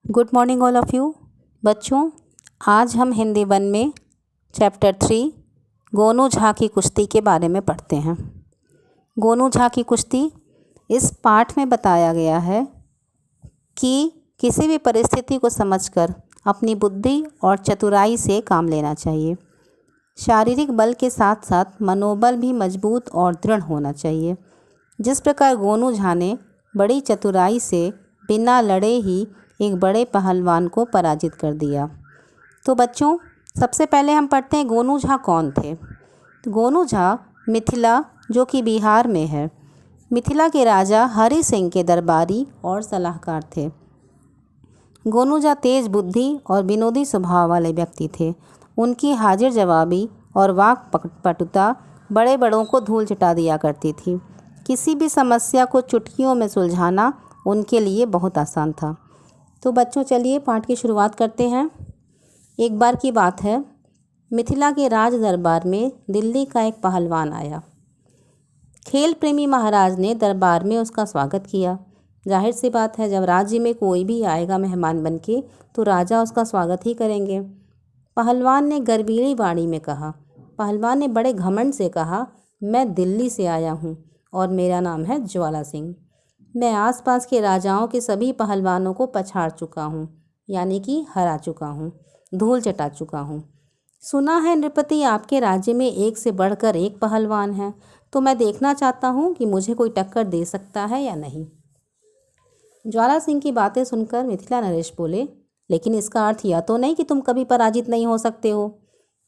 Good morning all of you. बच्चों, आज हम हिंदी वन में चैप्टर 3 गोनू झा की कुश्ती के बारे में पढ़ते हैं। गोनू झा की कुश्ती इस पाठ में बताया गया है कि किसी भी परिस्थिति को समझकर अपनी बुद्धि और चतुराई से काम लेना चाहिए। शारीरिक बल के साथ साथ मनोबल भी मजबूत और दृढ़ होना चाहिए। जिस प्रकार गोनू झा ने बड़ी चतुराई से बिना लड़े ही एक बड़े पहलवान को पराजित कर दिया। तो बच्चों, सबसे पहले हम पढ़ते हैं गोनू झा कौन थे। गोनू झा मिथिला, जो कि बिहार में है, मिथिला के राजा हरि सिंह के दरबारी और सलाहकार थे। गोनू झा तेज बुद्धि और विनोदी स्वभाव वाले व्यक्ति थे। उनकी हाजिर जवाबी और वाक पटुता बड़े बड़ों को धूल चटा दिया करती थी। किसी भी समस्या को चुटकियों में सुलझाना उनके लिए बहुत आसान था। तो बच्चों, चलिए पाठ की शुरुआत करते हैं। एक बार की बात है, मिथिला के राज दरबार में दिल्ली का एक पहलवान आया। खेल प्रेमी महाराज ने दरबार में उसका स्वागत किया। जाहिर सी बात है, जब राज्य में कोई भी आएगा मेहमान बनके तो राजा उसका स्वागत ही करेंगे। पहलवान ने गर्वीली वाणी में कहा। पहलवान ने बड़े घमंड से कहा, मैं दिल्ली से आया हूँ और मेरा नाम है ज्वाला सिंह। मैं आसपास के राजाओं के सभी पहलवानों को पछाड़ चुका हूँ, यानी कि हरा चुका हूँ, धूल चटा चुका हूँ। सुना है नृपति आपके राज्य में एक से बढ़कर एक पहलवान है, तो मैं देखना चाहता हूँ कि मुझे कोई टक्कर दे सकता है या नहीं। ज्वाला सिंह की बातें सुनकर मिथिला नरेश बोले, लेकिन इसका अर्थ यह तो नहीं कि तुम कभी पराजित नहीं हो सकते हो।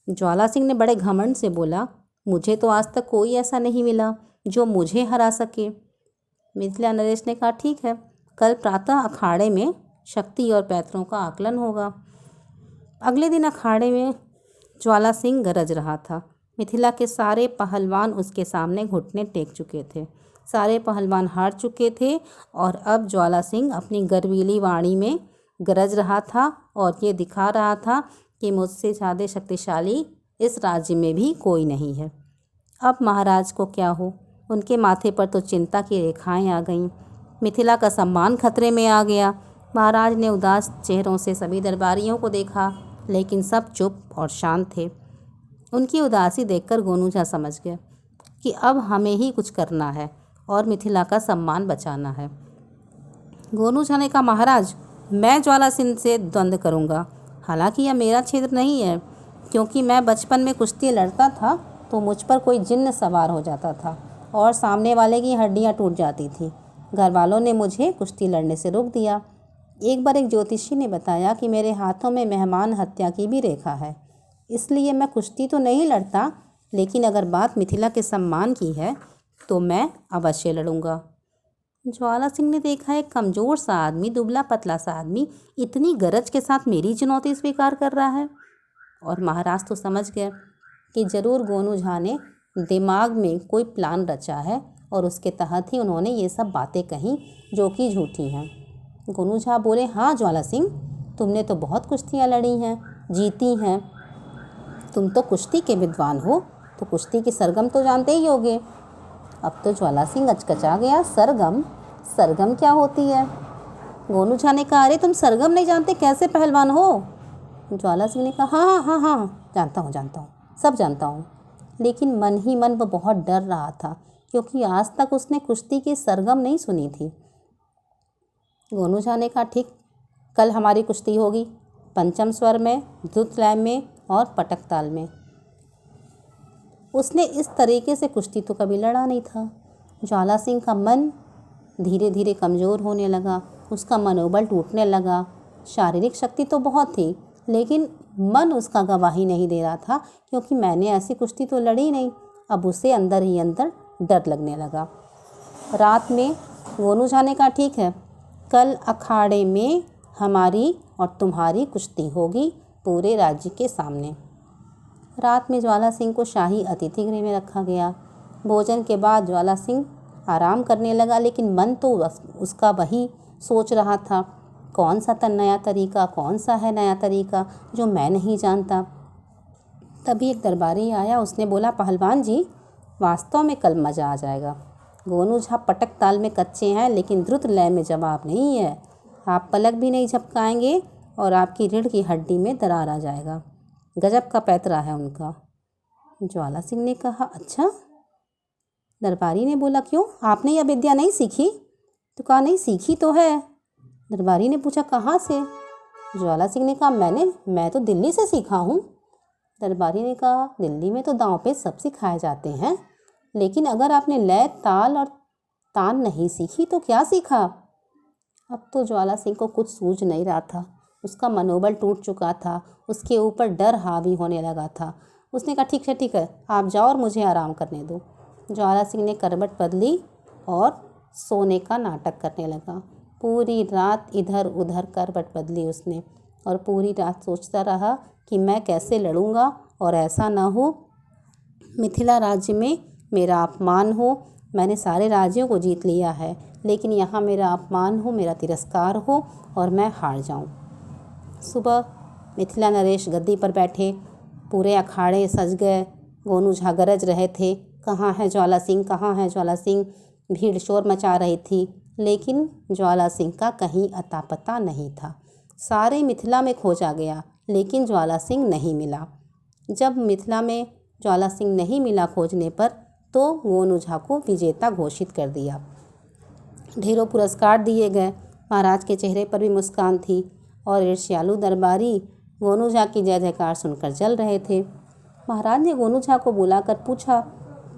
ज्वाला सिंह ने बड़े घमंड से बोला, मुझे तो आज तक कोई ऐसा नहीं मिला जो मुझे हरा सके। मिथिला नरेश ने कहा, ठीक है, कल प्रातः अखाड़े में शक्ति और पैतरों का आकलन होगा। अगले दिन अखाड़े में ज्वाला सिंह गरज रहा था। मिथिला के सारे पहलवान उसके सामने घुटने टेक चुके थे। सारे पहलवान हार चुके थे और अब ज्वाला सिंह अपनी गर्वीली वाणी में गरज रहा था और ये दिखा रहा था कि मुझसे ज़्यादा शक्तिशाली इस राज्य में भी कोई नहीं है। अब महाराज को क्या हो, उनके माथे पर तो चिंता की रेखाएं आ गईं। मिथिला का सम्मान खतरे में आ गया। महाराज ने उदास चेहरों से सभी दरबारियों को देखा, लेकिन सब चुप और शांत थे। उनकी उदासी देखकर गोनू झा समझ गया कि अब हमें ही कुछ करना है और मिथिला का सम्मान बचाना है। गोनू झा ने कहा, महाराज, मैं ज्वाला सिंह से द्वंद्व करूँगा। हालांकि यह मेरा क्षेत्र नहीं है, क्योंकि मैं बचपन में कुश्ती लड़ता था तो मुझ पर कोई जिन्न सवार हो जाता था और सामने वाले की हड्डियां टूट जाती थी। घर वालों ने मुझे कुश्ती लड़ने से रोक दिया। एक बार एक ज्योतिषी ने बताया कि मेरे हाथों में मेहमान हत्या की भी रेखा है, इसलिए मैं कुश्ती तो नहीं लड़ता, लेकिन अगर बात मिथिला के सम्मान की है तो मैं अवश्य लड़ूंगा। ज्वाला सिंह ने देखा, एक कमज़ोर सा आदमी, दुबला पतला सा आदमी इतनी गरज के साथ मेरी चुनौती स्वीकार कर रहा है। और महाराज तो समझ गए कि ज़रूर गोनू झा ने दिमाग में कोई प्लान रचा है और उसके तहत ही उन्होंने ये सब बातें कहीं जो कि झूठी हैं। गोनू झा बोले, हाँ ज्वाला सिंह, तुमने तो बहुत कुश्तियाँ लड़ी हैं, जीती हैं। तुम तो कुश्ती के विद्वान हो, तो कुश्ती की सरगम तो जानते ही होगे। अब तो ज्वाला सिंह अचकचा गया। सरगम? सरगम क्या होती है? गोनू झा ने कहा, अरे तुम सरगम नहीं जानते, कैसे पहलवान हो? ज्वाला सिंह ने कहा, हाँ हाँ हाँ हाँ, जानता हूँ, सब जानता हूँ। लेकिन मन ही मन वो बहुत डर रहा था, क्योंकि आज तक उसने कुश्ती की सरगम नहीं सुनी थी। गोनू झा ने कहा, ठीक, कल हमारी कुश्ती होगी, पंचम स्वर में, द्रुत लय में और पटक ताल में। उसने इस तरीके से कुश्ती तो कभी लड़ा नहीं था। ज्वाला सिंह का मन धीरे धीरे कमज़ोर होने लगा, उसका मनोबल टूटने लगा। शारीरिक शक्ति तो बहुत थी, लेकिन मन उसका गवाही नहीं दे रहा था, क्योंकि मैंने ऐसी कुश्ती तो लड़ी नहीं। अब उसे अंदर ही अंदर डर लगने लगा। रात में गोनू झा ने कहा, ठीक है, कल अखाड़े में हमारी और तुम्हारी कुश्ती होगी पूरे राज्य के सामने। रात में ज्वाला सिंह को शाही अतिथि गृह में रखा गया। भोजन के बाद ज्वाला सिंह आराम करने लगा, लेकिन मन तो उसका वही सोच रहा था, कौन सा नया तरीका, कौन सा है नया तरीका जो मैं नहीं जानता। तभी एक दरबारी आया, उसने बोला, पहलवान जी, वास्तव में कल मज़ा आ जाएगा। गोनू झा पटक ताल में कच्चे हैं, लेकिन द्रुत लय में जवाब नहीं है। आप पलक भी नहीं झपकाएंगे और आपकी रीढ़ की हड्डी में दरार आ जाएगा। गजब का पैतरा है उनका। ज्वाला सिंह ने कहा, अच्छा। दरबारी ने बोला, क्यों, आपने यह विद्या नहीं सीखी? तो कहा, नहीं सीखी तो है। दरबारी ने पूछा, कहाँ से? ज्वाला सिंह ने कहा, मैं तो दिल्ली से सीखा हूँ। दरबारी ने कहा, दिल्ली में तो दांव पे सब सिखाए जाते हैं, लेकिन अगर आपने लय, ताल और तान नहीं सीखी तो क्या सीखा? अब तो ज्वाला सिंह को कुछ सूझ नहीं रहा था। उसका मनोबल टूट चुका था, उसके ऊपर डर हावी होने लगा था। उसने कहा, ठीक है, आप जाओ और मुझे आराम करने दो। ज्वाला सिंह ने करवट बदली और सोने का नाटक करने लगा। पूरी रात इधर उधर करवट बदली उसने और पूरी रात सोचता रहा कि मैं कैसे लड़ूंगा और ऐसा ना हो मिथिला राज्य में मेरा अपमान हो। मैंने सारे राज्यों को जीत लिया है, लेकिन यहाँ मेरा अपमान हो, मेरा तिरस्कार हो और मैं हार जाऊँ। सुबह मिथिला नरेश गद्दी पर बैठे, पूरे अखाड़े सज गए। गोनू झा गरज रहे थे, कहाँ है ज्वाला सिंह, कहाँ है ज्वाला सिंह। भीड़ शोर मचा रही थी, लेकिन ज्वाला सिंह का कहीं अता पता नहीं था। सारे मिथिला में खोजा गया, लेकिन ज्वाला सिंह नहीं मिला। जब मिथिला में ज्वाला सिंह नहीं मिला खोजने पर, तो गोनू झा को विजेता घोषित कर दिया। ढेरों पुरस्कार दिए गए। महाराज के चेहरे पर भी मुस्कान थी और ईर्ष्यालु दरबारी गोनू झा की जय जयकार सुनकर जल रहे थे। महाराज ने गोनू झा को बुलाकर पूछा,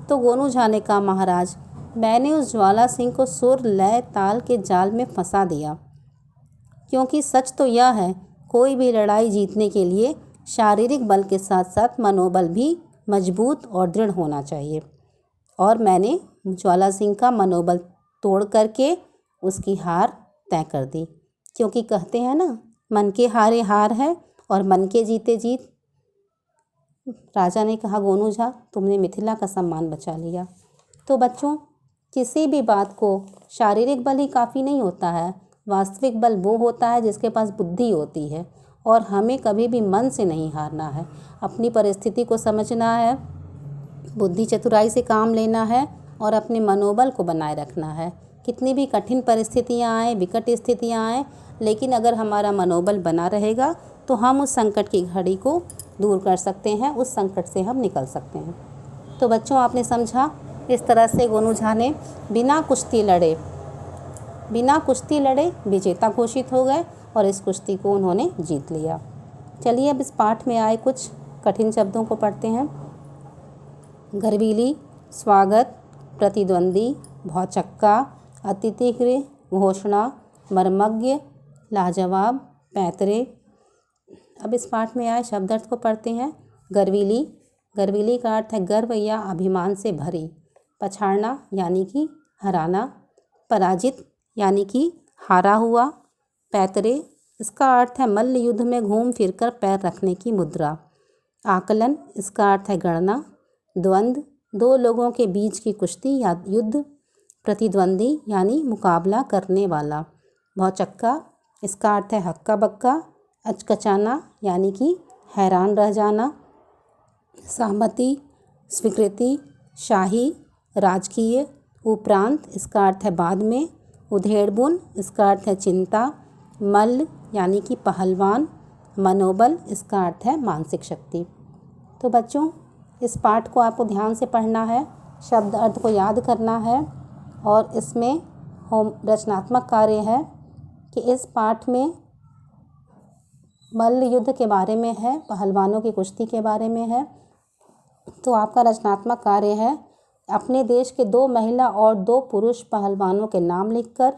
तो गोनू झा ने कहा, महाराज, मैंने उस ज्वाला सिंह को सुर लय ताल के जाल में फंसा दिया, क्योंकि सच तो यह है, कोई भी लड़ाई जीतने के लिए शारीरिक बल के साथ साथ मनोबल भी मजबूत और दृढ़ होना चाहिए। और मैंने ज्वाला सिंह का मनोबल तोड़ करके उसकी हार तय कर दी, क्योंकि कहते हैं ना, मन के हारे हार है और मन के जीते जीत। राजा ने कहा, गोनू झा, तुमने मिथिला का सम्मान बचा लिया। तो बच्चों, किसी भी बात को शारीरिक बल ही काफ़ी नहीं होता है। वास्तविक बल वो होता है जिसके पास बुद्धि होती है, और हमें कभी भी मन से नहीं हारना है। अपनी परिस्थिति को समझना है, बुद्धि चतुराई से काम लेना है और अपने मनोबल को बनाए रखना है। कितनी भी कठिन परिस्थितियाँ आएँ, विकट स्थितियाँ आएँ, लेकिन अगर हमारा मनोबल बना रहेगा तो हम उस संकट की घड़ी को दूर कर सकते हैं, उस संकट से हम निकल सकते हैं। तो बच्चों, आपने समझा, इस तरह से गोनू झा ने बिना कुश्ती लड़े विजेता घोषित हो गए और इस कुश्ती को उन्होंने जीत लिया। चलिए अब इस पाठ में आए कुछ कठिन शब्दों को पढ़ते हैं। गर्वीली, स्वागत, प्रतिद्वंदी, भौचक्का, अतिथिगृह, घोषणा, मर्मज्ञ, लाजवाब, पैतरे। अब इस पाठ में आए शब्द अर्थ को पढ़ते हैं। गर्वीली का अर्थ है गर्व या अभिमान से भरी। पछाड़ना यानी कि हराना। पराजित यानी कि हारा हुआ। पैतरे, इसका अर्थ है मल्ल युद्ध में घूम फिरकर पैर रखने की मुद्रा। आकलन, इसका अर्थ है गणना। द्वंद्व, दो लोगों के बीच की कुश्ती या युद्ध। प्रतिद्वंदी यानी मुकाबला करने वाला। भौचक्का, इसका अर्थ है हक्का बक्का। अचकचाना यानी कि हैरान रह जाना। सहमति, स्वीकृति, शाही, राजकीय। उपरांत, इसका अर्थ है बाद में। उधेड़बुन, इसका अर्थ है चिंता। मल्ल यानी कि पहलवान। मनोबल, इसका अर्थ है मानसिक शक्ति। तो बच्चों, इस पाठ को आपको ध्यान से पढ़ना है, शब्द अर्थ को याद करना है, और इसमें रचनात्मक कार्य है कि इस पाठ में मल्ल युद्ध के बारे में है, पहलवानों की कुश्ती के बारे में है। तो आपका रचनात्मक कार्य है अपने देश के 2 महिला और 2 पुरुष पहलवानों के नाम लिखकर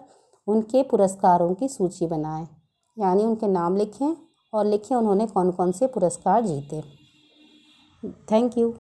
उनके पुरस्कारों की सूची बनाएं। यानी उनके नाम लिखें और लिखें उन्होंने कौन कौन से पुरस्कार जीते। Thank you.